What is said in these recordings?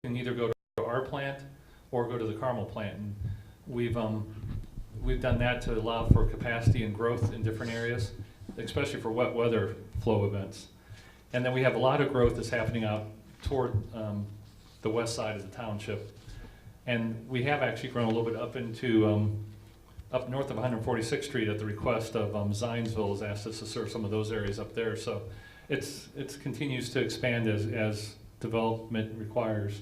can either go to our plant or go to the Carmel plant. And we've done that to allow for capacity and growth in different areas, especially for wet weather flow events. And then we have a lot of growth that's happening out toward the west side of the township. And we have actually grown a little bit up into up north of 146th Street at the request of Zionsville has asked us to serve some of those areas up there. So it's continues to expand as development requires.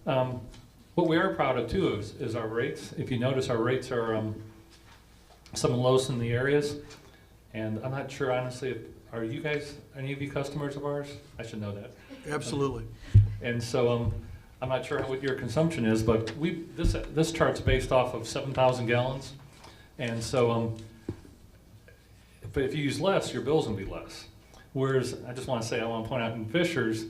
What we are proud of too is our rates. If you notice, our rates are some of the lowest in the areas. And I'm not sure, honestly, are you guys, any of you customers of ours? I should know that. Absolutely. And so I'm not sure what your consumption is, but this chart's based off of 7,000 gallons. And so, but if you use less, your bill's gonna be less. Whereas, I just wanna say, I wanna point out in Fishers,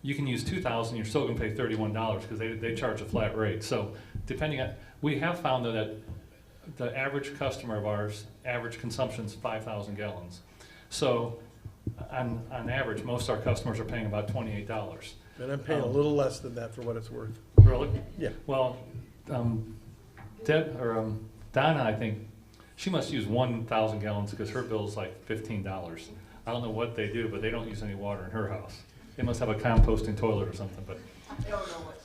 you can use 2,000, you're still gonna pay $31 because they charge a flat rate. So depending on, we have found though that the average customer of ours, average consumption is 5,000 gallons. So on average, most of our customers are paying about $28. And I'm paying a little less than that for what it's worth. Really? Yeah. Well, Donna, I think, she must use 1,000 gallons because her bill's like $15. I don't know what they do, but they don't use any water in her house. They must have a composting toilet or something, but. I don't know what.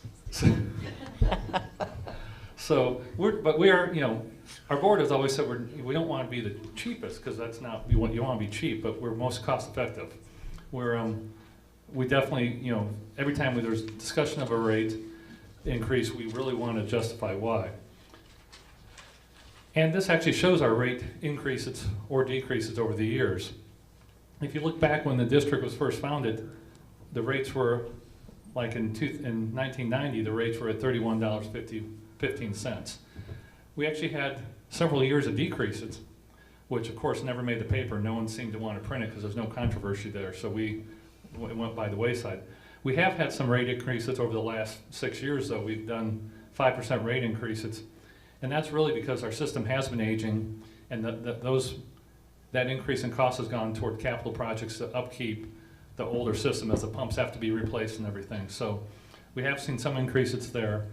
So we are, you know, our board has always said we don't want to be the cheapest because that's not, you want to be cheap, but we're most cost effective. We definitely, you know, every time there's discussion of a rate increase, we really want to justify why. And this actually shows our rate increases or decreases over the years. If you look back when the district was first founded, the rates were like in 1990, the rates were at $31.15. We actually had several years of decreases, which of course never made the paper. No one seemed to want to print it because there's no controversy there, so it went by the wayside. We have had some rate increases over the last 6 years though. We've done 5% rate increases, and that's really because our system has been aging, and that increase in cost has gone toward capital projects to upkeep the older system as the pumps have to be replaced and everything. So we have seen some increases there.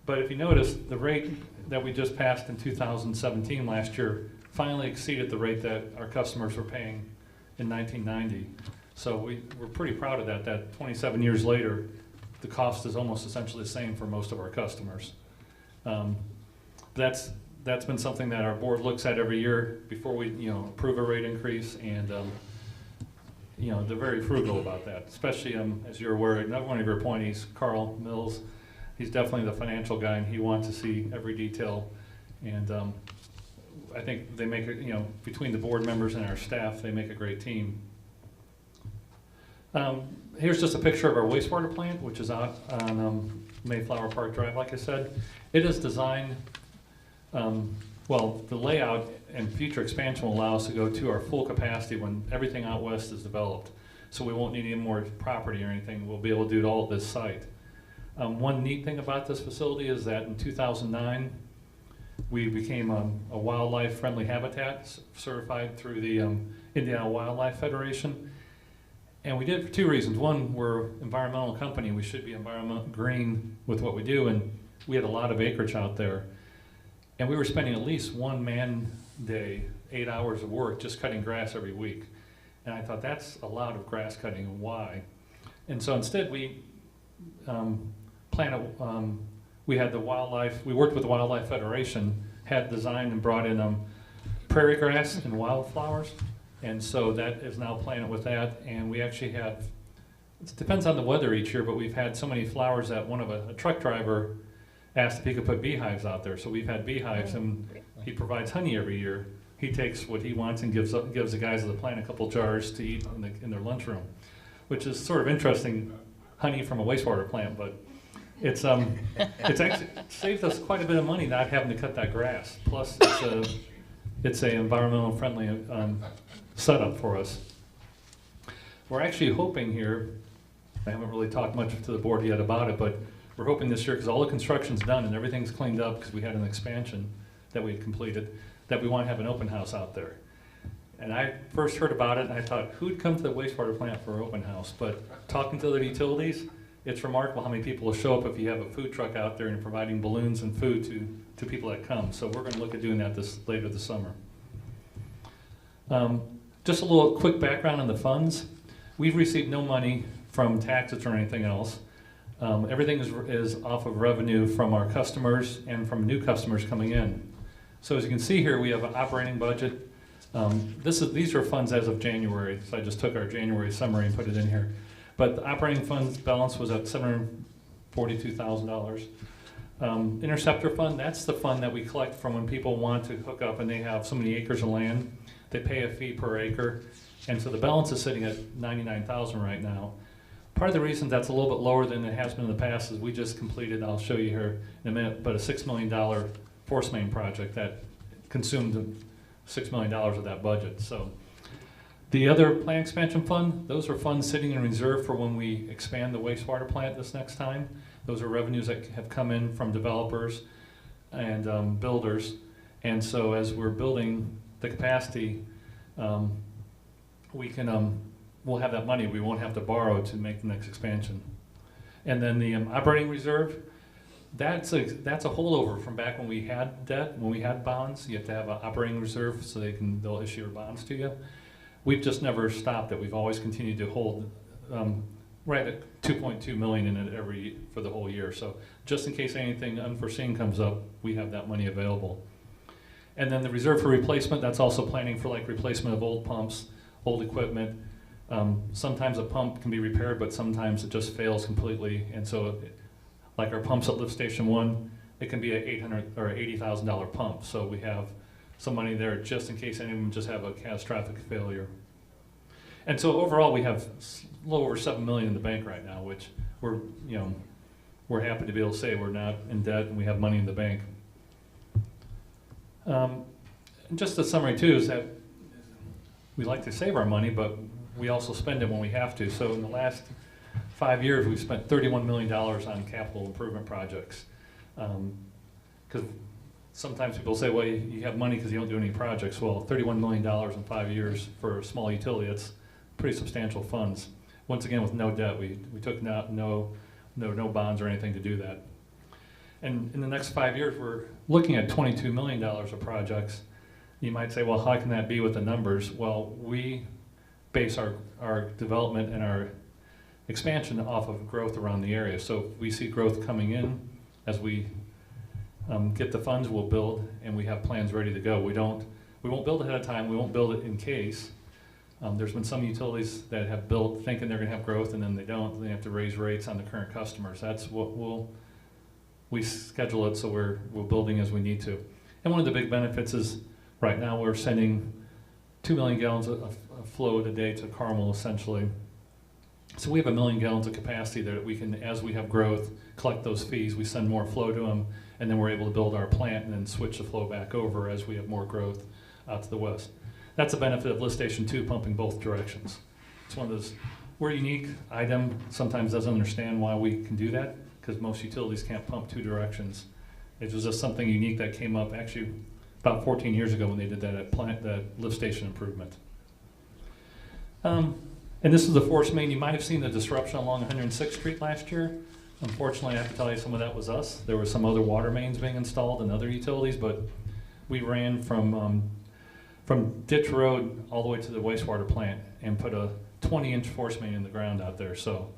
But if you notice, the rate that we just passed in 2017 last year finally exceeded the rate that our customers were paying in 1990. So we're pretty proud of that 27 years later, the cost is almost essentially the same for most of our customers. That's been something that our board looks at every year before we, you know, approve a rate increase, and you know, they're very frugal about that, especially as you're aware, another one of your appointees, Carl Mills, he's definitely the financial guy, and he wants to see every detail. And I think they make you know, between the board members and our staff, they make a great team. Here's just a picture of our wastewater plant, which is out on Mayflower Park Drive, like I said. It is designed, well, the layout and future expansion will allow us to go to our full capacity when everything out west is developed. So we won't need any more property or anything. We'll be able to do it all at this site. One neat thing about this facility is that in 2009, we became a wildlife friendly habitat certified through the Indiana Wildlife Federation. And we did it for two reasons. One, we're an environmental company. We should be environmental green with what we do, and we had a lot of acreage out there. And we were spending at least one man day, 8 hours of work just cutting grass every week. And I thought, that's a lot of grass cutting, and why? And so instead we we had the wildlife, we worked with the Wildlife Federation, had designed and brought in prairie grass and wildflowers. And so that is now planted with that, and we actually have, it depends on the weather each year, but we've had so many flowers that a truck driver asked if he could put beehives out there. So we've had beehives, and he provides honey every year. He takes what he wants and gives the guys of the plant a couple jars to eat in their lunchroom, which is sort of interesting, honey from a wastewater plant, but it's actually saved us quite a bit of money not having to cut that grass. Plus it's a environmental friendly setup for us. We're actually hoping here, I haven't really talked much to the board yet about it, but we're hoping this year, because all the construction's done and everything's cleaned up because we had an expansion that we had completed, that we want to have an open house out there. And I first heard about it and I thought, who'd come to the wastewater plant for an open house? But talking to the utilities, it's remarkable how many people will show up if you have a food truck out there and providing balloons and food to people that come. So we're going to look at doing that later this summer. Just a little quick background on the funds. We've received no money from taxes or anything else. Everything is off of revenue from our customers and from new customers coming in. So as you can see here, we have an operating budget. These are funds as of January, so I just took our January summary and put it in here. But the operating funds balance was at $742,000. Interceptor fund, that's the fund that we collect from when people want to hook up and they have so many acres of land. They pay a fee per acre, and so the balance is sitting at $99,000 right now. Part of the reason that's a little bit lower than it has been in the past is we just completed, I'll show you here in a minute, but a $6 million force main project that consumed $6 million of that budget. So the other plant expansion fund, those are funds sitting in reserve for when we expand the wastewater plant this next time. Those are revenues that have come in from developers and builders. And so as we're building the capacity, we'll have that money. We won't have to borrow to make the next expansion. And then the operating reserve, that's a holdover from back when we had debt, when we had bonds. You have to have an operating reserve so they'll issue bonds to you. We've just never stopped it. We've always continued to hold right at 2.2 million in it for the whole year. So just in case anything unforeseen comes up, we have that money available. And then the reserve for replacement, that's also planning for like replacement of old pumps, old equipment. Sometimes a pump can be repaired, but sometimes it just fails completely. And so like our pumps at Lift Station 1, it can be an $800 or $80,000 pump. So we have some money there just in case any of them just have a catastrophic failure. And so overall, we have a little over $7 million in the bank right now, which we're happy to be able to say we're not in debt and we have money in the bank. And just a summary too is that we like to save our money, but we also spend it when we have to. So in the last 5 years, we've spent $31 million on capital improvement projects. Because sometimes people say, well, you have money because you don't do any projects. Well, $31 million in 5 years for a small utility, that's pretty substantial funds. Once again, with no debt, we took no bonds or anything to do that. And in the next 5 years, we're looking at $22 million of projects. You might say, well, how can that be with the numbers? Well, we base our development and our expansion off of growth around the area. So if we see growth coming in, as we get the funds, we'll build, and we have plans ready to go. We won't build ahead of time. We won't build it in case. There's been some utilities that have built thinking they're going to have growth, and then they don't. They have to raise rates on the current customers. That's what we schedule it so we're building as we need to. And one of the big benefits is right now we're sending 2 million gallons of flow a day to Carmel, essentially. So we have 1 million gallons of capacity that we can, as we have growth, collect those fees. We send more flow to them, and then we're able to build our plant and then switch the flow back over as we have more growth out to the west. That's a benefit of Lift Station 2 pumping both directions. It's one of those, we're a unique item, sometimes doesn't understand why we can do that, because most utilities can't pump 2 directions. It was just something unique that came up actually about 14 years ago when they did that at that lift station improvement. And this is the force main. You might have seen the disruption along 106th Street last year. Unfortunately, I have to tell you some of that was us. There were some other water mains being installed and other utilities, but we ran from Ditch Road all the way to the wastewater plant and put a 20-inch force main in the ground out there. So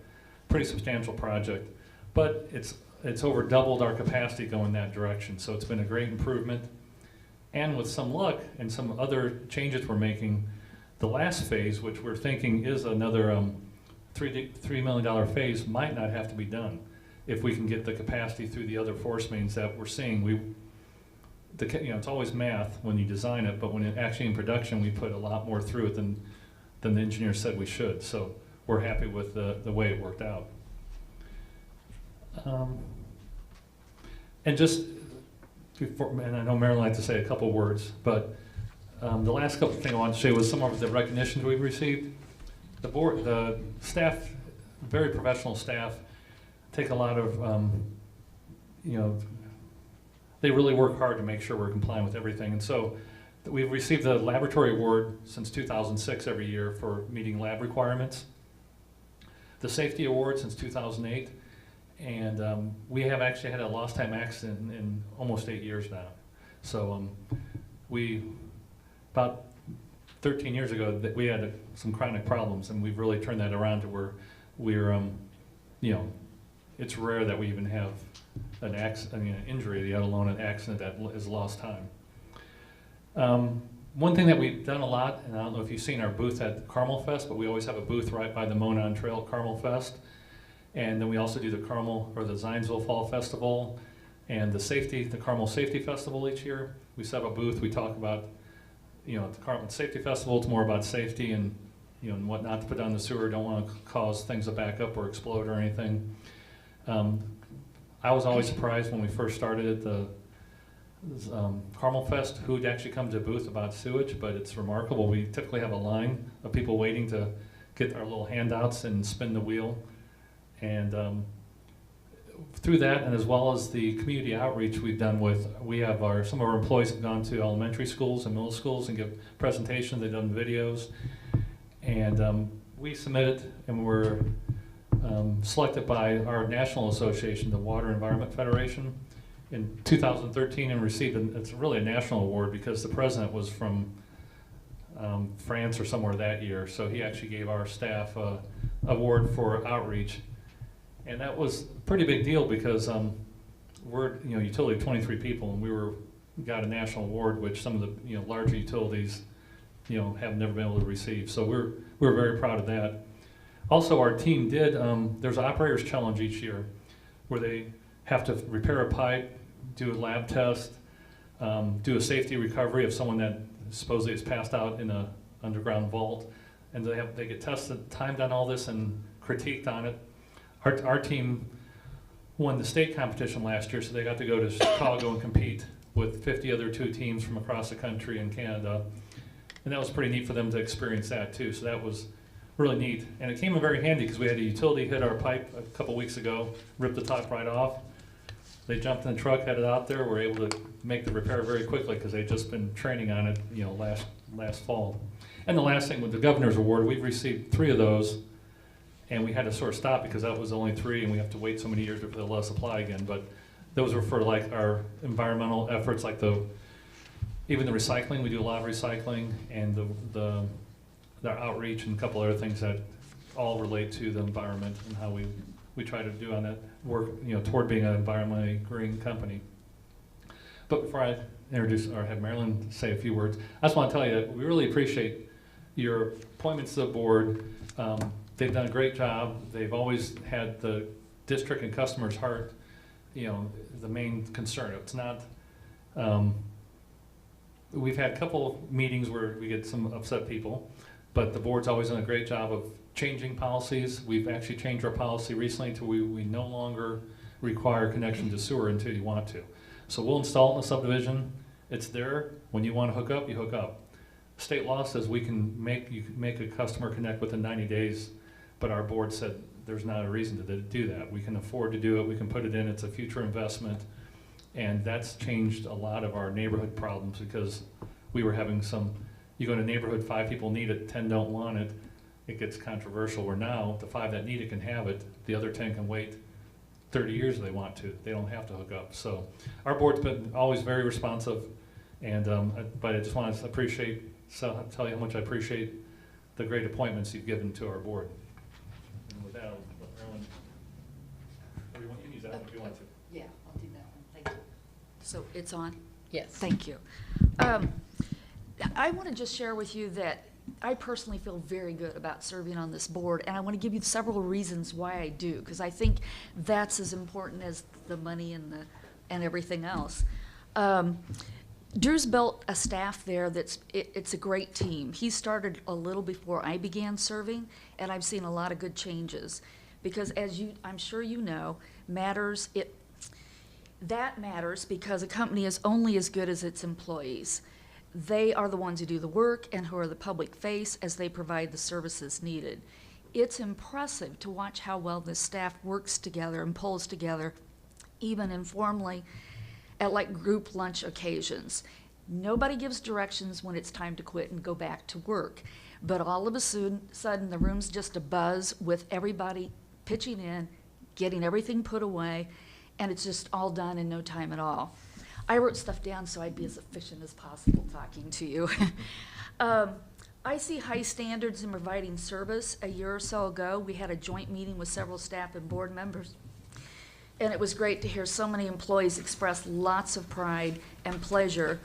pretty substantial project, but it's over doubled our capacity going that direction. So it's been a great improvement. And with some luck and some other changes we're making, the last phase, which we're thinking is another $3 million phase, might not have to be done if we can get the capacity through the other force mains that we're seeing. It's always math when you design it, but when it actually in production, we put a lot more through it than the engineer said we should. So we're happy with the way it worked out. And just before, and I know Marilyn likes to say a couple words, but the last couple things I wanted to say was some of the recognitions we've received. The board, the staff, very professional staff, take a lot of, they really work hard to make sure we're complying with everything. And so we've received the laboratory award since 2006 every year for meeting lab requirements. The safety award since 2008. And we have actually had a lost time accident in almost 8 years now. So we, about 13 years ago, that we had some chronic problems, and we've really turned that around to where we're, you know, it's rare that we even have an accident, I mean, an injury, let alone an accident that is lost time. One thing that we've done a lot, and I don't know if you've seen our booth at Carmel Fest, but we always have a booth right by the Monon Trail at Carmel Fest. And then we also do the Carmel, or the Zionsville Fall Festival, and the Carmel Safety Festival each year. We set up a booth, we talk about, you know, the Carmel Safety Festival, it's more about safety and, you know, and what not to put down the sewer, don't want to cause things to back up or explode or anything. I was always surprised when we first started at the Carmel Fest who'd actually come to a booth about sewage, but it's remarkable. We typically have a line of people waiting to get our little handouts and spin the wheel. And through that, and as well as the community outreach we've done we have some of our employees have gone to elementary schools and middle schools and give presentations, they've done videos. And we submitted and were selected by our national association, the Water Environment Federation, in 2013 and received, it's really a national award because the president was from France or somewhere that year. So he actually gave our staff an award for outreach. And that was a pretty big deal because we're, you know, utility of 23 people, and we got a national award, which some of the, you know, larger utilities, you know, have never been able to receive. So we're very proud of that. Also, our team did, there's an operators challenge each year where they have to repair a pipe, do a lab test, do a safety recovery of someone that supposedly is passed out in an underground vault, and they get tested, timed on all this, and critiqued on it. Our team won the state competition last year, so they got to go to Chicago and compete with 50 other teams from across the country and Canada. And that was pretty neat for them to experience that too, so that was really neat. And it came in very handy because we had a utility hit our pipe a couple weeks ago, ripped the top right off. They jumped in the truck, had it out there, were able to make the repair very quickly because they'd just been training on it, you know, last fall. And the last thing with the Governor's Award, we've received 3 of those, and we had to sort of stop because that was only 3, and we have to wait so many years before they'll let us apply again. But those were for like our environmental efforts, like even the recycling. We do a lot of recycling, and the outreach and a couple other things that all relate to the environment and how we try to do on that work, you know, toward being an environmentally green company. But before I introduce or have Marilyn say a few words, I just want to tell you that we really appreciate your appointments to the board. They've done a great job. They've always had the district and customers' heart, you know, the main concern. It's not, we've had a couple meetings where we get some upset people, but the board's always done a great job of changing policies. We've actually changed our policy recently to we no longer require connection to sewer until you want to. So we'll install it in the subdivision. It's there. When you want to hook up, you hook up. State law says you can make a customer connect within 90 days, but our board said there's not a reason to do that. We can afford to do it. We can put it in. It's a future investment. And that's changed a lot of our neighborhood problems because we were having you go in a neighborhood, 5 people need it, 10 don't want it. It gets controversial where now the 5 that need it can have it. The other 10 can wait 30 years if they want to. They don't have to hook up. So our board's been always very responsive. And but I just want to tell you how much I appreciate the great appointments you've given to our board. And with that, I'll let Marilyn, or you can use that one if you want to. Yeah, I'll do that one. Thank you. So it's on? Yes. Thank you. I want to just share with you that I personally feel very good about serving on this board, and I want to give you several reasons why I do, because I think that's as important as the money and everything else. Drew's built a staff there it's a great team. He started a little before I began serving, and I've seen a lot of good changes. Because as I'm sure you know, that matters because a company is only as good as its employees. They are the ones who do the work and who are the public face as they provide the services needed. It's impressive to watch how well this staff works together and pulls together, even informally, at like group lunch occasions. Nobody gives directions when it's time to quit and go back to work. But all of a sudden the room's just abuzz with everybody pitching in, getting everything put away, and it's just all done in no time at all. I wrote stuff down so I'd be as efficient as possible talking to you. I see high standards in providing service. A year or so ago, we had a joint meeting with several staff and board members, and it was great to hear so many employees express lots of pride and pleasure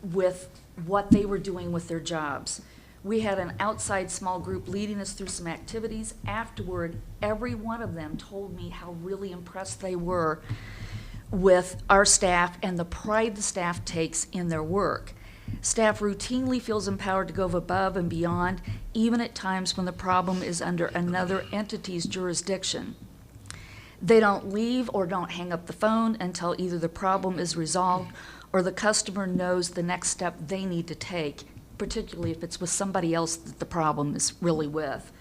with what they were doing with their jobs. We had an outside small group leading us through some activities. Afterward, every one of them told me how really impressed they were with our staff and the pride the staff takes in their work. Staff routinely feels empowered to go above and beyond, even at times when the problem is under another entity's jurisdiction. They don't leave or don't hang up the phone until either the problem is resolved or the customer knows the next step they need to take, particularly if it's with somebody else that the problem is really with.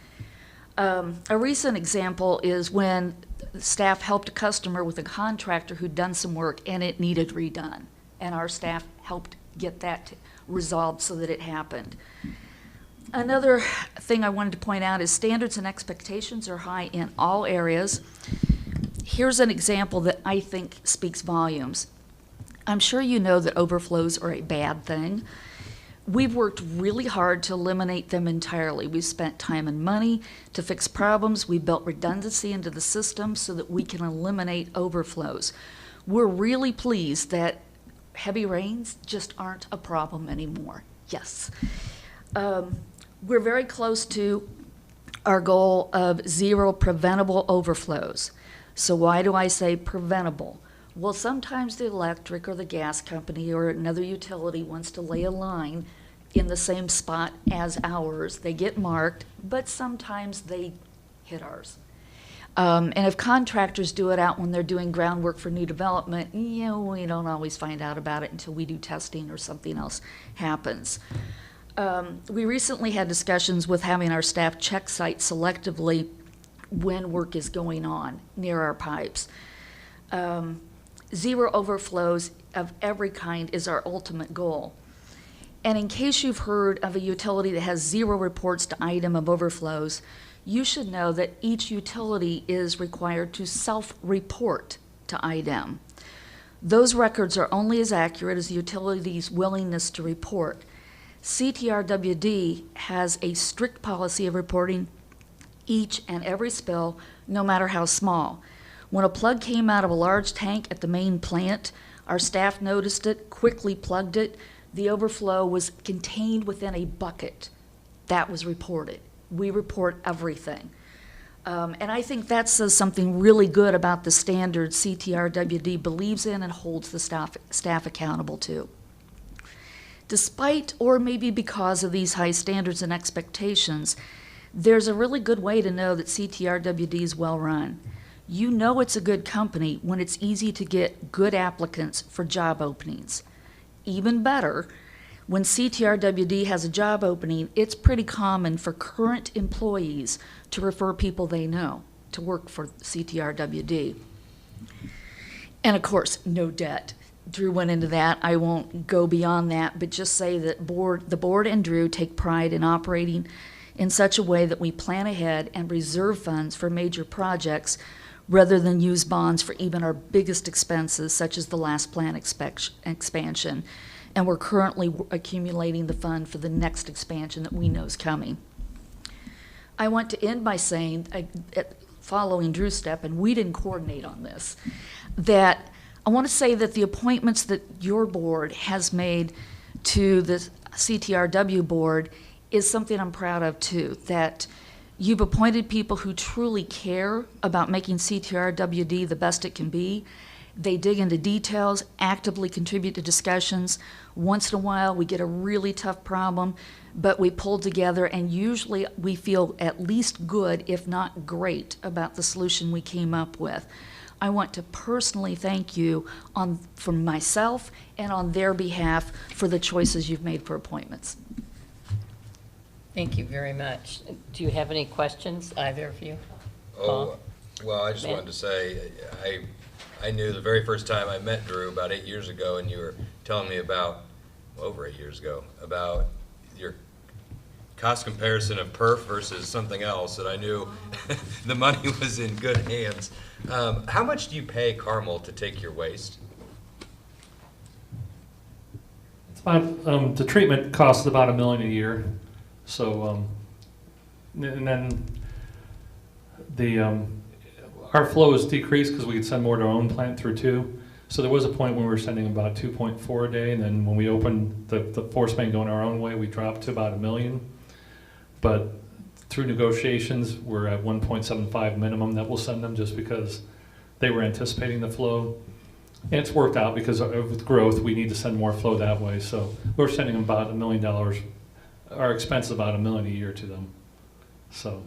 A recent example is when staff helped a customer with a contractor who'd done some work and it needed redone, and our staff helped get that resolved so that it happened. Another thing I wanted to point out is standards and expectations are high in all areas. Here's an example that I think speaks volumes. I'm sure you know that overflows are a bad thing. We've worked really hard to eliminate them entirely. We've spent time and money to fix problems. We built redundancy into the system so that we can eliminate overflows. We're really pleased that heavy rains just aren't a problem anymore. Yes. We're very close to our goal of 0 preventable overflows. So why do I say preventable? Well, sometimes the electric or the gas company or another utility wants to lay a line in the same spot as ours. They get marked, but sometimes they hit ours. And if contractors do it out when they're doing groundwork for new development, we don't always find out about it until we do testing or something else happens. We recently had discussions with having our staff check sites selectively when work is going on near our pipes. 0 overflows of every kind is our ultimate goal. And in case you've heard of a utility that has 0 reports to item of overflows, you should know that each utility is required to self-report to IDEM. Those records are only as accurate as the utility's willingness to report. CTRWD has a strict policy of reporting each and every spill, no matter how small. When a plug came out of a large tank at the main plant, our staff noticed it, quickly plugged it. The overflow was contained within a bucket. That was reported. We report everything. And I think that says something really good about the standards CTRWD believes in and holds the staff accountable to. Despite, or maybe because of these high standards and expectations, there's a really good way to know that CTRWD is well run. You know it's a good company when it's easy to get good applicants for job openings. Even better, when CTRWD has a job opening, it's pretty common for current employees to refer people they know to work for CTRWD. And of course, no debt. Drew went into that. I won't go beyond that, but just say that the board and Drew take pride in operating in such a way that we plan ahead and reserve funds for major projects rather than use bonds for even our biggest expenses, such as the last plant expansion. And we're currently accumulating the fund for the next expansion that we know is coming. I want to end by saying, following Drew's step, and we didn't coordinate on this, that I want to say that the appointments that your board has made to the CTRW board is something I'm proud of too, that you've appointed people who truly care about making CTRWD the best it can be. They dig into details, actively contribute to discussions. Once in a while, we get a really tough problem, but we pull together, and usually we feel at least good, if not great, about the solution we came up with. I want to personally thank you for myself and on their behalf for the choices you've made for appointments. Thank you very much. Do you have any questions, either of you? Oh, well, I just Ben? wanted to say, I knew the very first time I met Drew about 8 years ago, and you were telling me about, over 8 years ago, about your cost comparison of perf versus something else that I knew the money was in good hands. How much do you pay Carmel to take your waste? It's about, the treatment costs about $1 million a year. So, and then our flow has decreased because we could send more to our own plant through too. So there was a point when we were sending about 2.4 a day, and then when we opened the force main going our own way, we dropped to about $1 million. But through negotiations, we're at 1.75 minimum that we'll send them, just because they were anticipating the flow. And it's worked out because with growth, we need to send more flow that way. So we're sending them about $1 million. Our expense is about $1 million a year to them. So.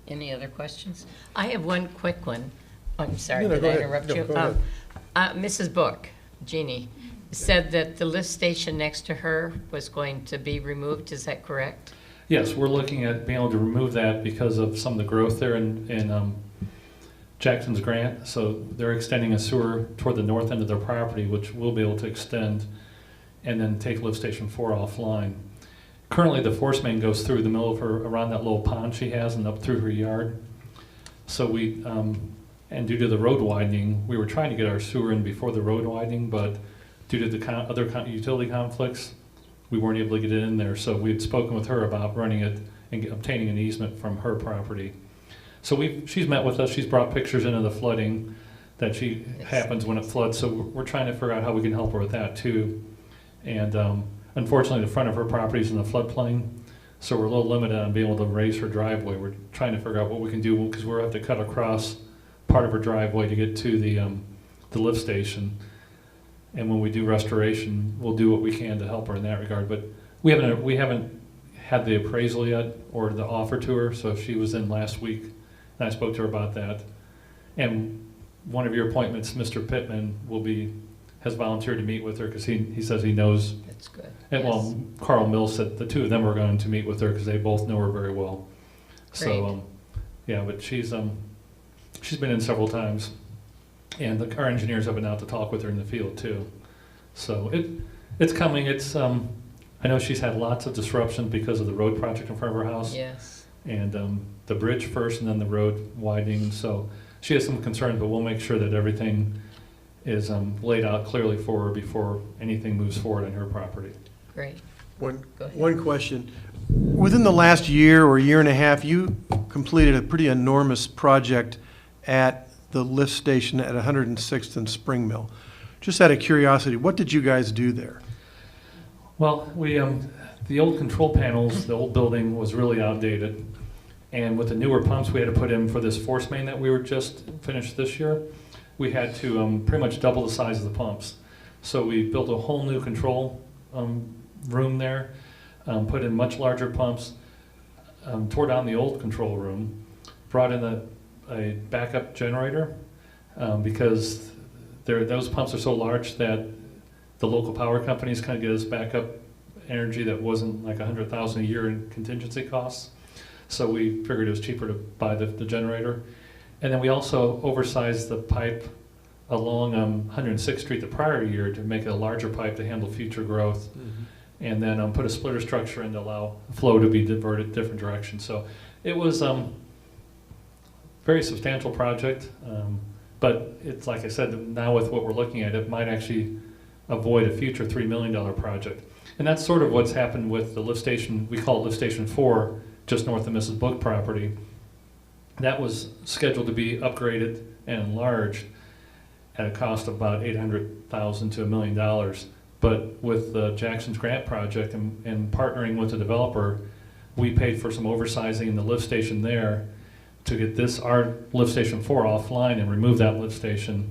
Any other questions? I have one quick one. I'm sorry, No, did go I ahead. interrupt No, you? go ahead. Mrs. Book, Jeannie, said that the lift station next to her was going to be removed. Is that correct? Yes, we're looking at being able to remove that because of some of the growth there in Jackson's grant. So they're extending a sewer toward the north end of their property, which we'll be able to extend and then take lift station 4 offline. Currently, the force main goes through the middle of her, around that little pond she has, and up through her yard. So we, and due to the road widening, we were trying to get our sewer in before the road widening, but due to the other utility conflicts, we weren't able to get it in there. So we had spoken with her about running it and obtaining an easement from her property. So she's met with us. She's brought pictures into the flooding that happens when it floods. So we're trying to figure out how we can help her with that too. And unfortunately, the front of her property is in the floodplain, so we're a little limited on being able to raise her driveway. We're trying to figure out what we can do, because we'll have to cut across part of her driveway to get to the lift station. And when we do restoration, we'll do what we can to help her in that regard. But we haven't had the appraisal yet or the offer to her. So she was in last week, and I spoke to her about that. And one of your appointments, Mr. Pittman, has volunteered to meet with her because he says he knows. That's good. And Yes. well, Carl Mills said the two of them were going to meet with her because they both know her very well. So, Great. yeah, but she's been in several times, and our engineers have been out to talk with her in the field too. So it's coming. I know she's had lots of disruption because of the road project in front of her house. Yes. And the bridge first, and then the road widening. So she has some concerns, but we'll make sure that everything is laid out clearly for her before anything moves forward on her property. Great. Go ahead. One question. Within the last year or year and a half, you completed a pretty enormous project at the lift station at 106th and Spring Mill. Just out of curiosity, what did you guys do there? Well, the old control panels, the old building was really outdated. And with the newer pumps we had to put in for this force main that we were just finished this year, we had to pretty much double the size of the pumps. So we built a whole new control room there, put in much larger pumps, tore down the old control room, brought in a backup generator because those pumps are so large that the local power companies kind of get us backup energy that wasn't like $100,000 a year in contingency costs. So we figured it was cheaper to buy the generator. And then we also oversized the pipe along 106th Street the prior year to make it a larger pipe to handle future growth. And then put a splitter structure in to allow flow to be diverted different directions. So it was very substantial project, but it's like I said, now with what we're looking at, it might actually avoid a future $3 million project. And that's sort of what's happened with the lift station. We call it Lift Station 4, just north of Mrs. Book property. That was scheduled to be upgraded and enlarged at a cost of about $800,000 to $1 million. But with the Jackson's grant project and partnering with the developer, we paid for some oversizing in the lift station there to get our lift station 4 offline and remove that lift station.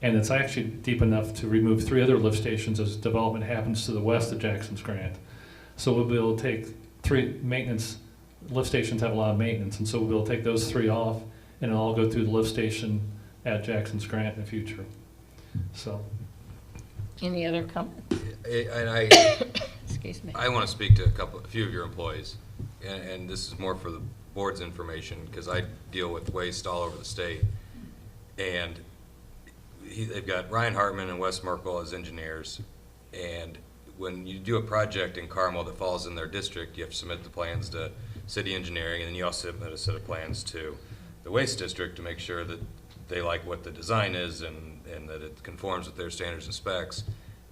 And it's actually deep enough to remove 3 other lift stations as development happens to the west of Jackson's grant. So we'll be able to take 3 maintenance. Lift stations have a lot of maintenance, and so we'll be able to take those 3 off, and it'll all go through the lift station at Jackson's grant in the future. So. Any other comments? And Excuse me. I want to speak to a few of your employees, and this is more for the board's information, because I deal with waste all over the state. And they've got Ryan Hartman and Wes Merkel as engineers, and when you do a project in Carmel that falls in their district, you have to submit the plans to city engineering, and then you also submit a set of plans to the waste district to make sure that they like what the design is and that it conforms with their standards and specs.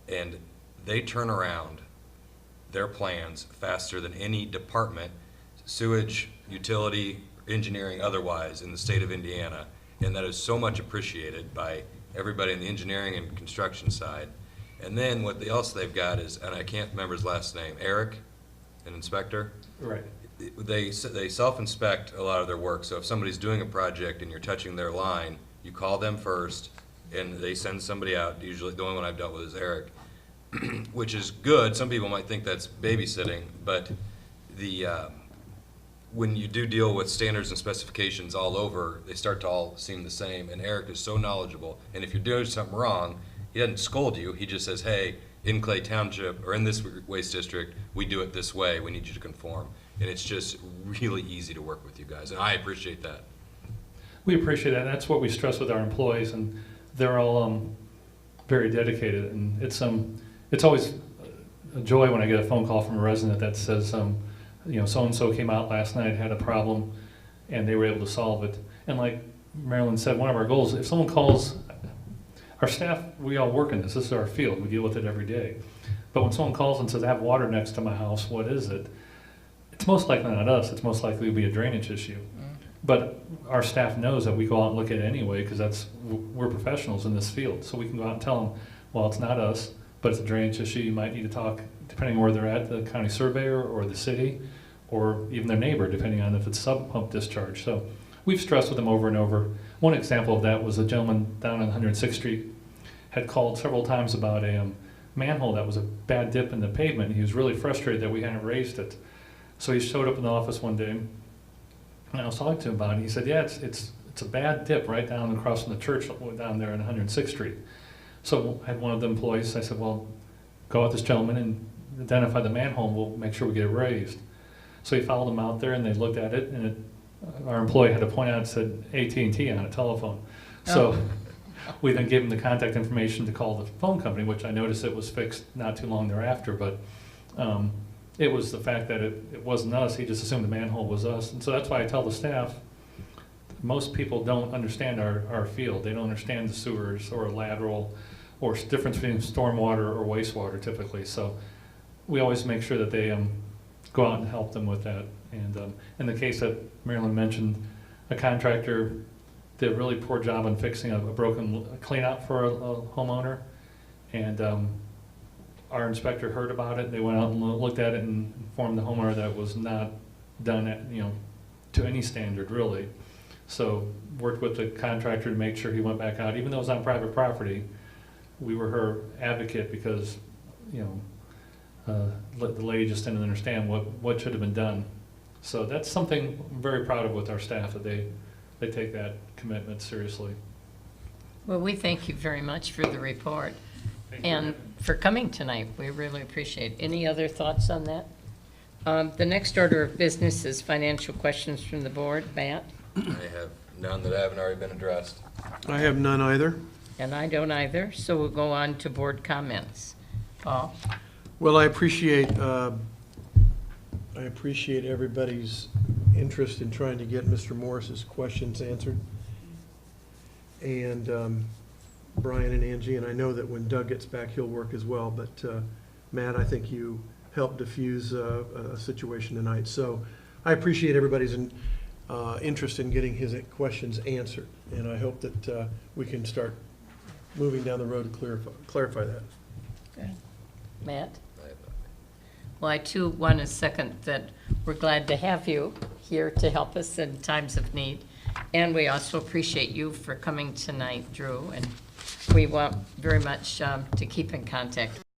And they turn around their plans faster than any department, sewage, utility, engineering, otherwise, in the state of Indiana. And that is so much appreciated by everybody in the engineering and construction side. And then what else they've got is, and I can't remember his last name, Eric, an inspector. Right. They self-inspect a lot of their work. So if somebody's doing a project and you're touching their line, you call them first, and they send somebody out. Usually, the only one I've dealt with is Eric, which is good. Some people might think that's babysitting, but when you do deal with standards and specifications all over, they start to all seem the same. And Eric is so knowledgeable. And if you're doing something wrong, he doesn't scold you. He just says, "Hey, in Clay Township or in this waste district, we do it this way. We need you to conform." And it's just really easy to work with you guys, and I appreciate that. We appreciate that. That's what we stress with our employees, and they're all very dedicated. And it's always a joy when I get a phone call from a resident that says, so and so came out last night, had a problem, and they were able to solve it. And like Marilyn said, one of our goals, if someone calls, our staff, we all work in this. This is our field. We deal with it every day. But when someone calls and says, "I have water next to my house, what is it?" It's most likely not us. It's most likely to be a drainage issue. But our staff knows that we go out and look at it anyway, because we're professionals in this field. So we can go out and tell them, well, it's not us, but it's a drainage issue. You might need to talk, depending on where they're at, the county surveyor or the city, or even their neighbor, depending on if it's sub-pump discharge. So we've stressed with them over and over. One example of that was a gentleman down on 106th Street had called several times about a manhole that was a bad dip in the pavement. He was really frustrated that we hadn't raised it. So he showed up in the office one day, and I was talking to him about it. He said, "Yeah, it's a bad dip right down across from the church down there on 106th Street." So I had one of the employees. I said, "Well, go with this gentleman and identify the manhole. And we'll make sure we get it raised." So he followed him out there, and they looked at it, and our employee had to point out it said AT&T on a telephone. So we then gave him the contact information to call the phone company, which I noticed it was fixed not too long thereafter, but. It was the fact that it wasn't us. He just assumed the manhole was us. And so that's why I tell the staff, most people don't understand our field. They don't understand the sewers or lateral or difference between stormwater or wastewater typically. So we always make sure that they go out and help them with that. And in the case that Marilyn mentioned, a contractor did a really poor job on fixing a broken cleanout for a homeowner. And our inspector heard about it. They went out and looked at it and informed the homeowner that it was not done at, to any standard really. So worked with the contractor to make sure he went back out, even though it was on private property. We were her advocate because, the lady just didn't understand what should have been done. So that's something I'm very proud of with our staff, that they take that commitment seriously. Well, we thank you very much for the report and for coming tonight. We really appreciate it. Any other thoughts on that? The next order of business is financial questions from the board. Matt? I have none that haven't already been addressed. I have none either. And I don't either, so we'll go on to board comments. Paul? Well, I appreciate everybody's interest in trying to get Mr. Morris's questions answered. And Brian and Angie, and I know that when Doug gets back, he'll work as well. But Matt, I think you helped diffuse a situation tonight. So I appreciate everybody's interest in getting his questions answered. And I hope that we can start moving down the road to clarify that. Good. Matt? Well, I too want to second that we're glad to have you here to help us in times of need. And we also appreciate you for coming tonight, Drew. And we want very much to keep in contact.